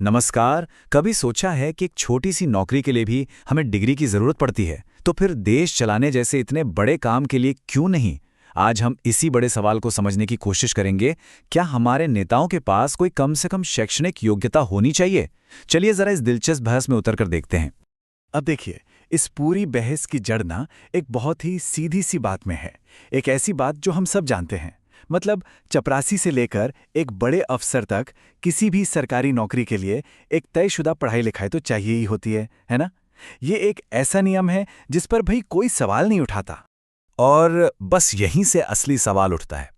नमस्कार। कभी सोचा है कि एक छोटी सी नौकरी के लिए भी हमें डिग्री की जरूरत पड़ती है, तो फिर देश चलाने जैसे इतने बड़े काम के लिए क्यों नहीं। आज हम इसी बड़े सवाल को समझने की कोशिश करेंगे। क्या हमारे नेताओं के पास कोई कम से कम शैक्षणिक योग्यता होनी चाहिए? चलिए जरा इस दिलचस्प बहस में उतर कर देखते हैं। अब देखिए, इस पूरी बहस की जड़ ना एक बहुत ही सीधी सी बात में है। एक ऐसी बात जो हम सब जानते हैं। मतलब चपरासी से लेकर एक बड़े अफसर तक किसी भी सरकारी नौकरी के लिए एक तयशुदा पढ़ाई लिखाई तो चाहिए ही होती है ना? ये एक ऐसा नियम है जिस पर भाई कोई सवाल नहीं उठाता। और बस यहीं से असली सवाल उठता है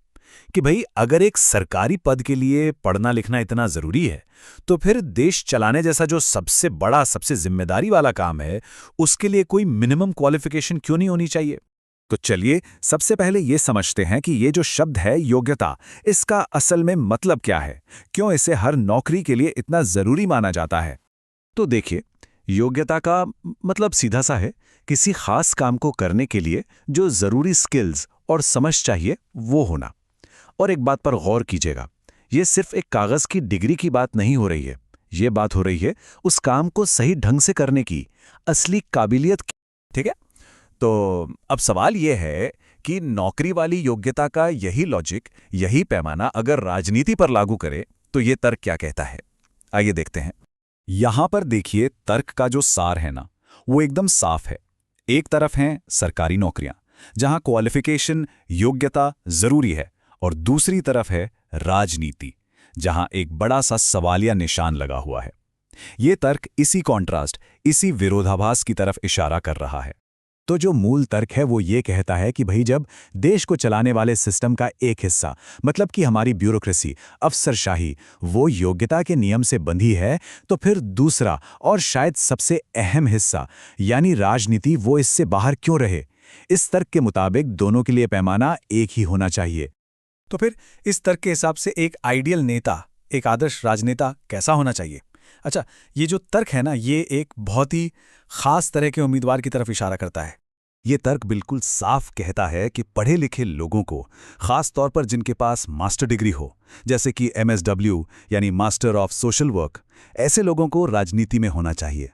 कि भाई अगर एक सरकारी पद के लिए पढ़ना लिखना इतना जरूरी है, तो फिर देश चलाने जैसा जो सबसे बड़ा सबसे जिम्मेदारी वाला काम है, उसके लिए कोई मिनिमम क्वालिफिकेशन क्यों नहीं होनी चाहिए? तो चलिए सबसे पहले ये समझते हैं कि ये जो शब्द है योग्यता, इसका असल में मतलब क्या है, क्यों इसे हर नौकरी के लिए इतना जरूरी माना जाता है। तो देखिए, योग्यता का मतलब सीधा सा है, किसी खास काम को करने के लिए जो जरूरी स्किल्स और समझ चाहिए वो होना। और एक बात पर गौर कीजिएगा, ये सिर्फ एक कागज की डिग्री की बात नहीं हो रही है। ये बात हो रही है उस काम को सही ढंग से करने की, असली काबिलियत की। ठीक है। तो अब सवाल यह है कि नौकरी वाली योग्यता का यही लॉजिक, यही पैमाना अगर राजनीति पर लागू करे तो ये तर्क क्या कहता है। आइए देखते हैं। यहां पर देखिए, तर्क का जो सार है ना, वो एकदम साफ है। एक तरफ हैं सरकारी नौकरियां, जहां क्वालिफिकेशन योग्यता जरूरी है, और दूसरी तरफ है राजनीति, जहां एक बड़ा सा सवालिया निशान लगा हुआ है। ये तर्क इसी कॉन्ट्रास्ट, इसी विरोधाभास की तरफ इशारा कर रहा है। तो जो मूल तर्क है वो ये कहता है कि भाई जब देश को चलाने वाले सिस्टम का एक हिस्सा, मतलब कि हमारी ब्यूरोक्रेसी, अफसरशाही, वो योग्यता के नियम से बंधी है, तो फिर दूसरा और शायद सबसे अहम हिस्सा यानी राजनीति, वो इससे बाहर क्यों रहे। इस तर्क के मुताबिक दोनों के लिए पैमाना एक ही होना चाहिए। तो फिर इस तर्क के हिसाब से एक आइडियल नेता, एक आदर्श राजनेता कैसा होना चाहिए? अच्छा, ये जो तर्क है ना, ये एक बहुत ही खास तरह के उम्मीदवार की तरफ इशारा करता है। ये तर्क बिल्कुल साफ कहता है कि पढ़े लिखे लोगों को, खास तौर पर जिनके पास मास्टर डिग्री हो, जैसे कि MSW यानी मास्टर ऑफ सोशल वर्क, ऐसे लोगों को राजनीति में होना चाहिए।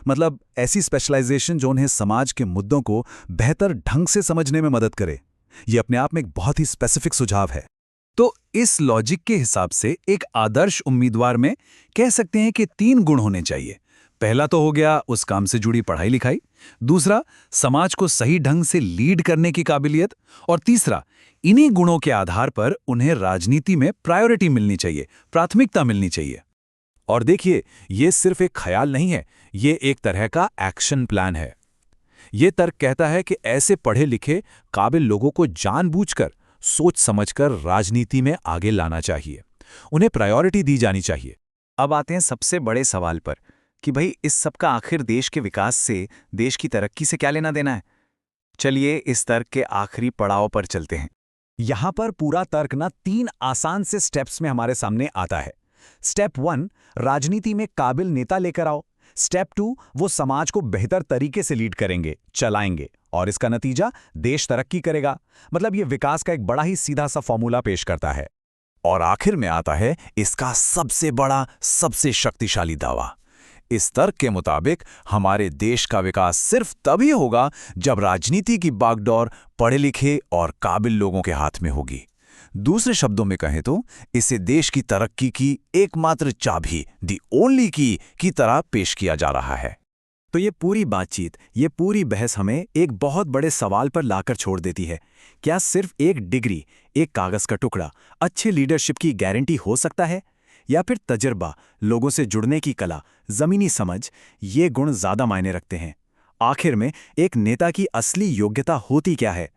मतलब ऐसी स्पेशलाइजेशन जो उन्हें समाज के मुद्दों को बेहतर ढंग से समझने में मदद करे। ये अपने आप में एक बहुत ही स्पेसिफिक सुझाव है। तो इस लॉजिक के हिसाब से एक आदर्श उम्मीदवार में कह सकते हैं कि 3 गुण होने चाहिए। पहला तो हो गया उस काम से जुड़ी पढ़ाई लिखाई, दूसरा समाज को सही ढंग से लीड करने की काबिलियत, और तीसरा इन्हीं गुणों के आधार पर उन्हें राजनीति में प्रायोरिटी मिलनी चाहिए, प्राथमिकता मिलनी चाहिए। और देखिए, ये सिर्फ एक ख्याल नहीं है, ये एक तरह का एक्शन प्लान है। ये तर्क कहता है कि ऐसे पढ़े लिखे काबिल लोगों को जानबूझकर, सोच समझकर राजनीति में आगे लाना चाहिए, उन्हें प्रायोरिटी दी जानी चाहिए। अब आते हैं सबसे बड़े सवाल पर कि भाई इस सब का आखिर देश के विकास से, देश की तरक्की से क्या लेना देना है। चलिए इस तर्क के आखिरी पड़ाव पर चलते हैं। यहां पर पूरा तर्क ना 3 आसान से स्टेप्स में हमारे सामने आता है। स्टेप 1, राजनीति में काबिल नेता लेकर आओ। स्टेप 2, वो समाज को बेहतर तरीके से लीड करेंगे, चलाएंगे, और इसका नतीजा देश तरक्की करेगा। मतलब ये विकास का एक बड़ा ही सीधा सा फॉर्मूला पेश करता है। और आखिर में आता है इसका सबसे बड़ा, सबसे शक्तिशाली दावा। इस तर्क के मुताबिक हमारे देश का विकास सिर्फ तभी होगा जब राजनीति की बागडोर पढ़े लिखे और काबिल लोगों के हाथ में होगी। दूसरे शब्दों में कहें तो इसे देश की तरक्की की एकमात्र चाबी, दी ओनली की तरह पेश किया जा रहा है। तो ये पूरी बातचीत, ये पूरी बहस हमें एक बहुत बड़े सवाल पर लाकर छोड़ देती है। क्या सिर्फ एक डिग्री, एक कागज का टुकड़ा अच्छे लीडरशिप की गारंटी हो सकता है, या फिर तजर्बा, लोगों से जुड़ने की कला, जमीनी समझ, ये गुण ज्यादा मायने रखते हैं? आखिर में एक नेता की असली योग्यता होती क्या है,